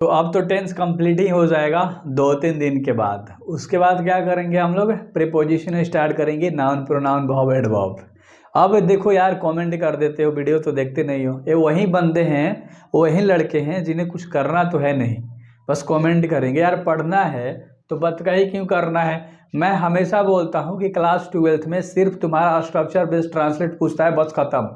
तो अब तो टेंस कंप्लीट ही हो जाएगा 2-3 दिन के बाद। उसके बाद क्या करेंगे हम लोग, प्रीपोजिशन स्टार्ट करेंगे, नाउन प्रोनाउन वर्ब एडवर्ब। अब देखो यार, कमेंट कर देते हो, वीडियो तो देखते नहीं हो। ये वही बंदे हैं, वही लड़के हैं जिन्हें कुछ करना तो है नहीं, बस कमेंट करेंगे। यार पढ़ना है तो बतकही क्यों करना है। मैं हमेशा बोलता हूँ कि क्लास 12th में सिर्फ तुम्हारा स्ट्रक्चर बेस्ड ट्रांसलेट पूछता है, बस खत्म।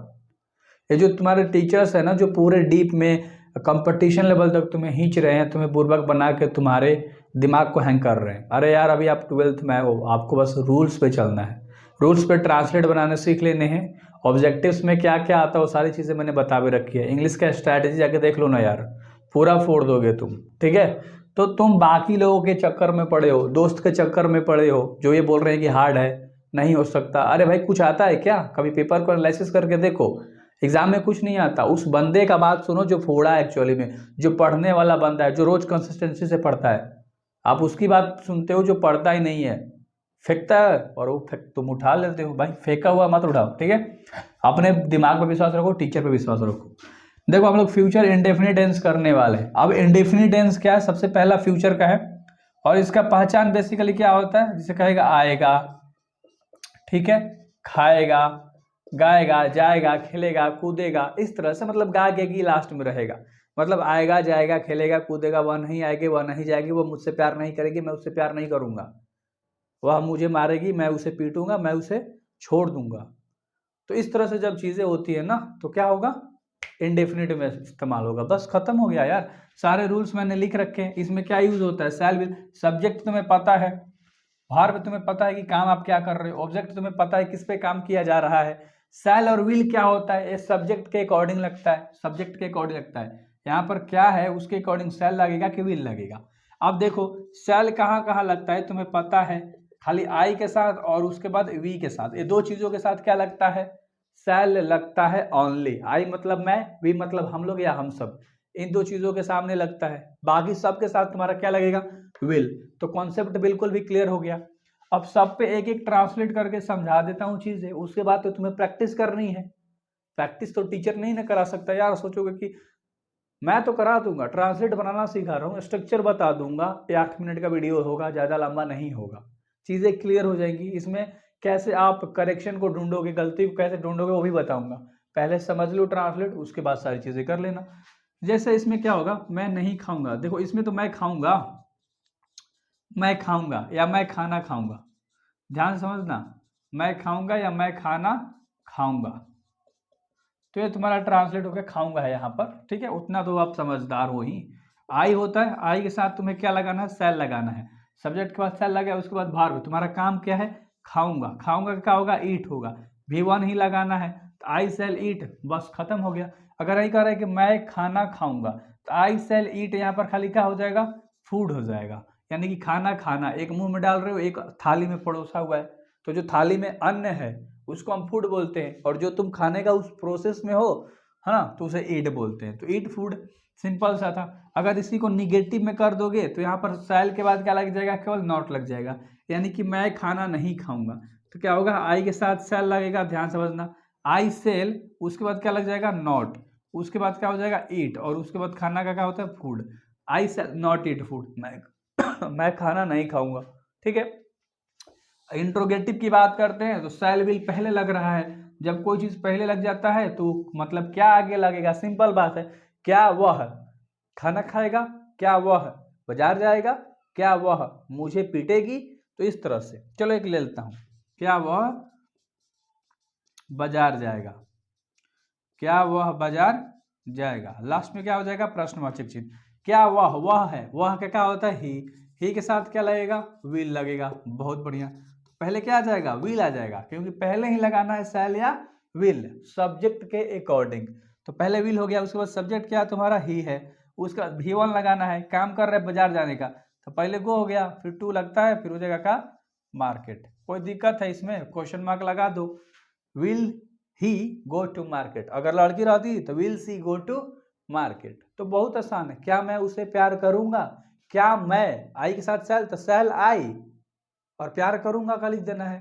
ये जो तुम्हारे टीचर्स है ना, जो पूरे डीप में कंपटीशन लेवल तक तुम्हें खींच रहे हैं, तुम्हें बुर्बक बना के तुम्हारे दिमाग को हैंग कर रहे हैं। अरे यार अभी आप 12th में हो, आपको बस रूल्स पे चलना है, रूल्स पे ट्रांसलेट बनाने सीख लेने हैं। ऑब्जेक्टिव्स में क्या क्या आता है वो सारी चीज़ें मैंने बता भी रखी है। इंग्लिश का स्ट्रैटेजी जाके देख लो ना यार, पूरा फोड़ दोगे तुम, ठीक है। तो तुम बाकी लोगों के चक्कर में पड़े हो, दोस्त के चक्कर में पड़े हो, जो ये बोल रहे हैं कि हार्ड है, नहीं हो सकता। अरे भाई कुछ आता है क्या, कभी पेपर को एनालिसिस करके देखो। एग्जाम में कुछ नहीं आता। उस बंदे का बात सुनो जो फोड़ा है एक्चुअली में, जो पढ़ने वाला बंदा है, जो रोज कंसिस्टेंसी से पढ़ता है। आप उसकी बात सुनते हो जो पढ़ता ही नहीं है, फेंकता है, और वो तुम उठा लेते हो। भाई फेंका हुआ मत उठाओ, ठीक है। अपने दिमाग पे विश्वास रखो, टीचर पे विश्वास रखो। देखो हम लोग फ्यूचर इंडेफिनिट टेंस करने वाले हैं। अब इंडेफिनिट टेंस क्या है, सबसे पहला फ्यूचर का है, और इसका पहचान बेसिकली क्या होता है, जिसे कहेगा आएगा, ठीक है, खाएगा, गाएगा, जाएगा, खेलेगा, कूदेगा, इस तरह से। मतलब गा गेगी लास्ट में रहेगा। मतलब आएगा, जाएगा, खेलेगा, कूदेगा, वह नहीं आएगी, वह नहीं जाएगी, वह मुझसे प्यार नहीं करेगी, मैं उससे प्यार नहीं करूंगा, वह मुझे मारेगी, मैं उसे पीटूंगा, मैं उसे छोड़ दूंगा। तो इस तरह से जब चीजें होती है ना, तो क्या होगा, इंडेफिनिट में इस्तेमाल होगा। बस खत्म हो गया यार, सारे रूल्स मैंने लिख रखे हैं। इसमें क्या यूज होता है, शैल विल। सब्जेक्ट तुम्हें पता है, वर्ब तुम्हें पता है कि काम आप क्या कर रहे हो, ऑब्जेक्ट तुम्हें पता है किस पे काम किया जा रहा है। शैल और विल क्या होता है, ये सब्जेक्ट के अकॉर्डिंग लगता है, सब्जेक्ट के अकॉर्डिंग लगता है। यहाँ पर क्या है, उसके अकॉर्डिंग शैल लगेगा कि विल लगेगा। अब देखो शैल कहाँ कहाँ लगता है तुम्हें पता है, खाली आई के साथ और उसके बाद वी के साथ, ये दो चीजों के साथ क्या लगता है, शैल लगता है ओनली। आई मतलब मैं, वी मतलब हम लोग या हम सब, इन दो चीजों के सामने लगता है। बाकी सब के साथ तुम्हारा क्या लगेगा, विल। तो कॉन्सेप्ट बिल्कुल भी क्लियर हो गया। अब सब पे एक एक ट्रांसलेट करके समझा देता हूँ चीजें, उसके बाद तो तुम्हें प्रैक्टिस करनी है। प्रैक्टिस तो टीचर नहीं ना करा सकता यार। सोचोगे कि मैं तो करा दूंगा, ट्रांसलेट बनाना सिखा रहा हूँ, स्ट्रक्चर बता दूंगा, 8 मिनट का वीडियो होगा, ज्यादा लंबा नहीं होगा, चीजें क्लियर हो जाएंगी। इसमें कैसे आप करेक्शन को ढूंढोगे, गलती को कैसे ढूंढोगे वो भी बताऊंगा। पहले समझ लो ट्रांसलेट, उसके बाद सारी चीजें कर लेना। जैसे इसमें क्या होगा, मैं नहीं खाऊंगा, देखो इसमें तो मैं खाऊंगा, मैं खाऊंगा या मैं खाना खाऊंगा, ध्यान समझना, मैं खाऊंगा या मैं खाना खाऊंगा। तो ये तुम्हारा ट्रांसलेट हो गया खाऊंगा है यहाँ पर, ठीक है। उतना तो आप समझदार हो ही। आई होता है, आई के साथ तुम्हें क्या लगाना है, सेल लगाना है। सब्जेक्ट के बाद सेल लगा, उसके बाद वर्ब। तुम्हारा काम क्या है, खाऊंगा, खाऊंगा क्या होगा, ईट होगा, V1 ही लगाना है। तो आई सेल ईट, बस खत्म हो गया। अगर यही कह रहा है कि मैं खाना खाऊंगा, तो आई सेल ईट यहाँ पर खाली क्या हो जाएगा, फूड हो जाएगा। यानी कि खाना खाना, एक मुंह में डाल रहे हो, एक थाली में परोसा हुआ है, तो जो थाली में अन्न है उसको हम फूड बोलते हैं, और जो तुम खाने का उस प्रोसेस में हो, है ना, तो उसे ईट बोलते हैं। तो ईट फूड, सिंपल सा था। अगर इसी को निगेटिव में कर दोगे तो यहाँ पर सेल के बाद क्या लग जाएगा, केवल नॉट लग जाएगा, यानी कि मैं खाना नहीं खाऊंगा। तो क्या होगा, आई के साथ सेल लगेगा, ध्यान समझना, आई सेल, उसके बाद क्या लग जाएगा, नॉट, उसके बाद क्या हो जाएगा, ईट, और उसके बाद खाना का क्या होता है, food. I shall not eat food, मैं मैं खाना नहीं खाऊंगा, ठीक है। इंट्रोगेटिव की बात करते हैं तो शैल विल पहले लग रहा है। जब कोई चीज पहले लग जाता है तो मतलब क्या आगे लगेगा, सिंपल बात है। क्या वह खाना खाएगा, क्या वह बाजार जाएगा, क्या वह मुझे पीटेगी। तो इस तरह से चलो एक ले लेता हूं, क्या वह बाजार जाएगा, क्या वह बाजार जाएगा, लास्ट में क्या हो जाएगा, प्रश्नवाचक चिन्ह। क्या वह है, वह क्या होता है, ही के साथ क्या लगेगा, विल लगेगा। बहुत बढ़िया, पहले क्या आ जाएगा, विल आ जाएगा, क्योंकि पहले ही लगाना है शैल या विल सब्जेक्ट के अकॉर्डिंग। तो पहले विल हो गया, उसके बाद सब्जेक्ट क्या तुम्हारा ही है, उसका V1 लगाना है, काम कर रहे हैं बाजार जाने का, तो पहले गो हो गया, फिर टू लगता है, फिर हो जाएगा का मार्केट। कोई दिक्कत है इसमें, क्वेश्चन मार्क लगा दो। Will he go to market, अगर लड़की रहती तो will she go to market. तो बहुत आसान है, क्या मैं उसे प्यार करूंगा, क्या मैं, आई के साथ सेल, तो सेल आई, और प्यार करूंगा का लिख देना है।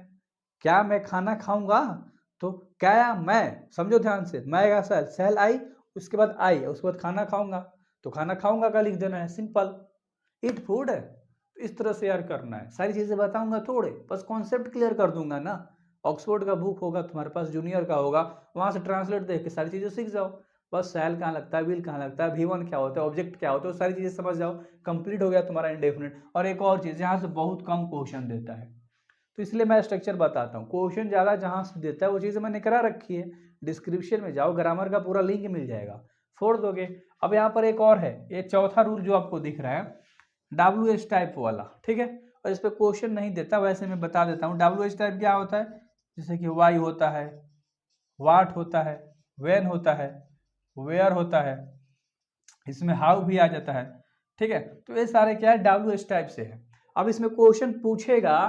क्या मैं खाना खाऊंगा, तो क्या मैं, समझो ध्यान से, मैं का सेल, सेल आई, उसके बाद आई, उसके बाद खाना खाऊंगा। तो खाना खाऊंगा का लिख देना है, सिंपल। ईट फूड है, तो इस तरह से यार करना है। सारी चीज़ें बताऊंगा थोड़े, बस कॉन्सेप्ट क्लियर कर दूंगा ना। ऑक्सफोर्ड का बुक होगा तुम्हारे पास, जूनियर का होगा, वहाँ से ट्रांसलेट देख के सारी चीज़ें सीख जाओ। बस सेल कहाँ लगता है, विल कहाँ लगता है, V1 क्या होता है, ऑब्जेक्ट क्या होता है, सारी चीज़ें समझ जाओ। कंप्लीट हो गया तुम्हारा इंडेफिनिट। और एक और चीज़, यहाँ से बहुत कम क्वेश्चन देता है, तो इसलिए मैं स्ट्रक्चर बताता हूँ। क्वेश्चन ज़्यादा जहाँ से देता है वो चीज़ मैंने करा रखी है, डिस्क्रिप्शन में जाओ, ग्रामर का पूरा लिंक मिल जाएगा, छोड़ दोगे। अब यहाँ पर एक और है, ये चौथा रूल जो आपको दिख रहा है, WH टाइप वाला, ठीक है। और इस पर क्वेश्चन नहीं देता, वैसे मैं बता देता हूँ। WH टाइप क्या होता है, जैसे कि वाई होता है, वाट होता है, वेन होता है, वेयर होता है, इसमें हाउ भी आ जाता है, ठीक है। तो ये सारे क्या है, WH टाइप से है। अब इसमें क्वेश्चन पूछेगा,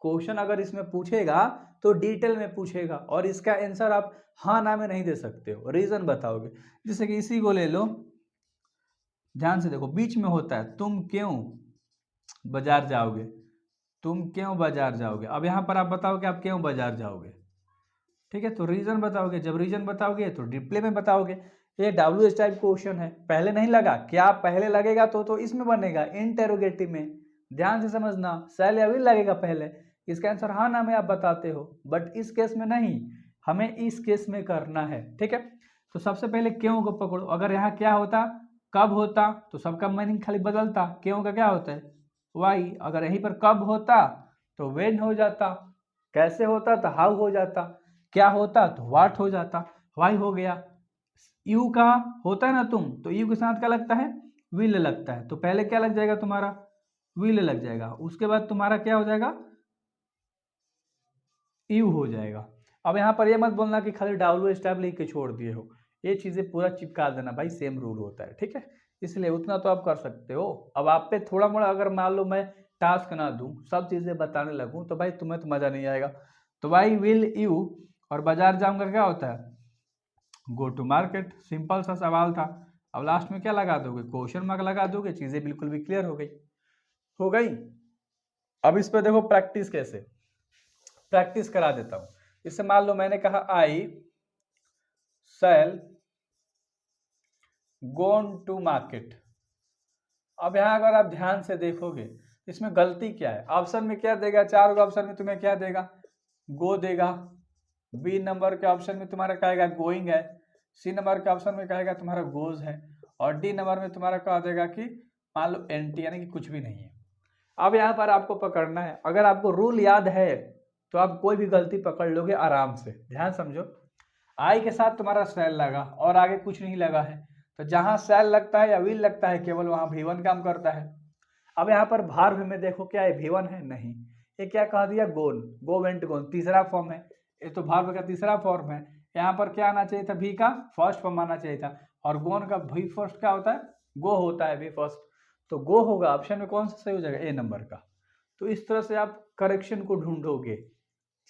क्वेश्चन अगर इसमें पूछेगा तो डिटेल में पूछेगा, और इसका आंसर आप हाँ ना में नहीं दे सकते हो, रीजन बताओगे। जैसे कि इसी को ले लो, ध्यान से देखो, बीच में होता है तुम क्यों बाजार जाओगे, तुम क्यों बाजार जाओगे। अब यहाँ पर आप बताओ कि आप क्यों बाजार जाओगे, ठीक है। तो रीजन बताओगे, जब रीजन बताओगे तो डिस्प्ले में बताओगे। ये WH टाइप क्वेश्चन है, पहले नहीं लगा क्या, पहले लगेगा तो इसमें बनेगा इंटेरोगेटिव में, ध्यान से समझना। सेल या विल लगेगा पहले, इसका आंसर हाँ ना में आप बताते हो, बट इस केस में नहीं, हमें इस केस में करना है, ठीक है। तो सबसे पहले क्यों को पकड़ो। अगर यहाँ क्या होता, कब होता, तो सबका मीनिंग खाली बदलता। क्यों का क्या होता है, वाई। अगर यहीं पर कब होता तो वेन हो जाता, कैसे होता तो हाउ हो जाता, क्या होता तो वाट हो जाता, वाई हो गया। यू का होता है ना तुम, तो यू के साथ क्या लगता है, विल लगता है, तो पहले क्या लग जाएगा तुम्हारा, विल लग जाएगा, उसके बाद तुम्हारा क्या हो जाएगा, यू हो जाएगा। अब यहाँ पर ये मत बोलना कि खाली WH टाइप लिख के छोड़ दिए हो, ये चीजें पूरा चिपका देना भाई, सेम रूल होता है, ठीक है। इसलिए उतना तो आप कर सकते हो। अब आप पे थोड़ा मोड़ा अगर मान लो मैं टास्क ना दूं, सब चीजें बताने लगूं, तो भाई तुम्हें तो मजा नहीं आएगा। तो भाई विल यू, और बाजार जाऊंगा क्या होता है, गो टू मार्केट, सिंपल सा सवाल था। अब लास्ट में क्या लगा दोगे, क्वेश्चन मार्क लगा दोगे, चीजें बिल्कुल भी क्लियर हो गई, हो गई। अब इस पे देखो प्रैक्टिस कैसे, प्रैक्टिस करा देता हूं। इससे मान लो मैंने कहा आई सेल गोन टू मार्केट। अब यहां अगर आप ध्यान से देखोगे, इसमें गलती क्या है, ऑप्शन में क्या देगा, चार ऑप्शन में तुम्हें क्या देगा, गो देगा। बी नंबर के ऑप्शन में तुम्हारा कहेगा गोइंग है, सी नंबर के ऑप्शन में कहेगा तुम्हारा गोज है, और डी नंबर में तुम्हारा कह देगा कि मान लो एंटी, यानी कि कुछ भी नहीं है। अब यहाँ पर आपको पकड़ना है, अगर आपको रूल याद है तो आप कोई भी गलती पकड़ लोगे आराम से। ध्यान समझो, आई के साथ तुम्हारा सेल लगा और आगे कुछ नहीं लगा है, तो जहां सेल लगता है या विल लगता है केवल वहां V1 काम करता है। अब यहाँ पर भार्व में देखो क्या है, V1 है, नहीं, ये क्या कह दिया, गोन, गो वेंट गोन, तीसरा फॉर्म है, ये तो भार्व का तीसरा फॉर्म है। यहाँ पर क्या आना चाहिए था, भी का फर्स्ट फॉर्म आना चाहिए था, और गोन का भी फर्स्ट क्या होता है, गो होता है, भी फर्स्ट, तो गो होगा। ऑप्शन में कौन सा सही हो जाएगा, ए नंबर का। तो इस तरह से आप करेक्शन को ढूंढोगे।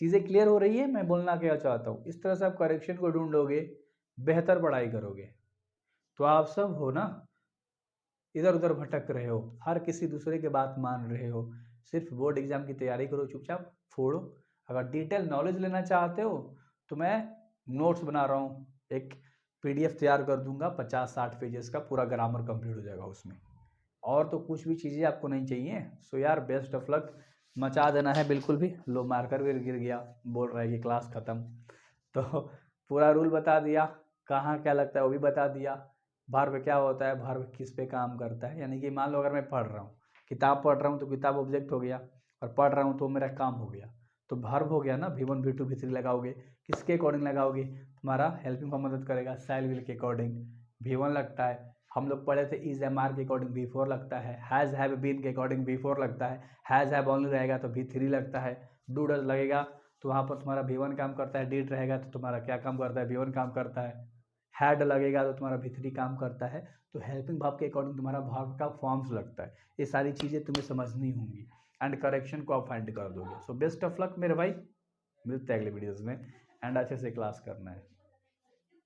चीजें क्लियर हो रही है, मैं बोलना क्या चाहता हूँ, इस तरह से आप करेक्शन को ढूंढोगे, बेहतर पढ़ाई करोगे। तो आप सब हो ना, इधर उधर भटक रहे हो, हर किसी दूसरे के बात मान रहे हो, सिर्फ बोर्ड एग्जाम की तैयारी करो, चुपचाप फोड़ो। अगर डिटेल नॉलेज लेना चाहते हो तो मैं नोट्स बना रहा हूँ, एक PDF तैयार कर दूंगा 50-60 पेजेस का, पूरा ग्रामर कंप्लीट हो जाएगा उसमें, और तो कुछ भी चीज़ें आपको नहीं चाहिए। सो यार बेस्ट ऑफ लक, मचा देना है बिल्कुल भी। लो मार्कर भी गिर गया, बोल रहा है कि क्लास ख़त्म। तो पूरा रूल बता दिया, कहाँ क्या लगता है वो भी बता दिया, भार्व क्या होता है, भार्व किस पे काम करता है। यानी कि मान लो अगर मैं पढ़ रहा हूँ, किताब पढ़ रहा हूँ, तो किताब ऑब्जेक्ट हो गया, और पढ़ रहा हूँ तो मेरा काम हो गया, तो भार्व हो गया ना। V1 V2 V3 लगाओगे, किसके अकॉर्डिंग लगाओगे, तुम्हारा हेल्पिंग फॉर्म मदद करेगा, सेल विल के अकॉर्डिंग V1 लगता है। हम लोग पढ़े थे इज एम आर के अकॉर्डिंग V4 लगता है, हैज़ हैव बीन के अकॉर्डिंग V4 लगता है, हैज़ हैव ओनली रहेगा तो V3 लगता है, डू डज लगेगा तो वहाँ पर तुम्हारा V1 काम करता है, डिड रहेगा तो तुम्हारा क्या काम करता है, V1 काम करता है, हैड लगेगा तो तुम्हारा V3 काम करता है। तो हेल्पिंग वर्ब के अकॉर्डिंग तुम्हारा वर्ब का फॉर्म्स लगता है। ये सारी चीज़ें तुम्हें समझनी होंगी, एंड करेक्शन को आप फाइंड कर दोगे। सो बेस्ट ऑफ लक मेरे भाई, मिलते हैं अगले वीडियोज़ में, एंड अच्छे से क्लास करना है।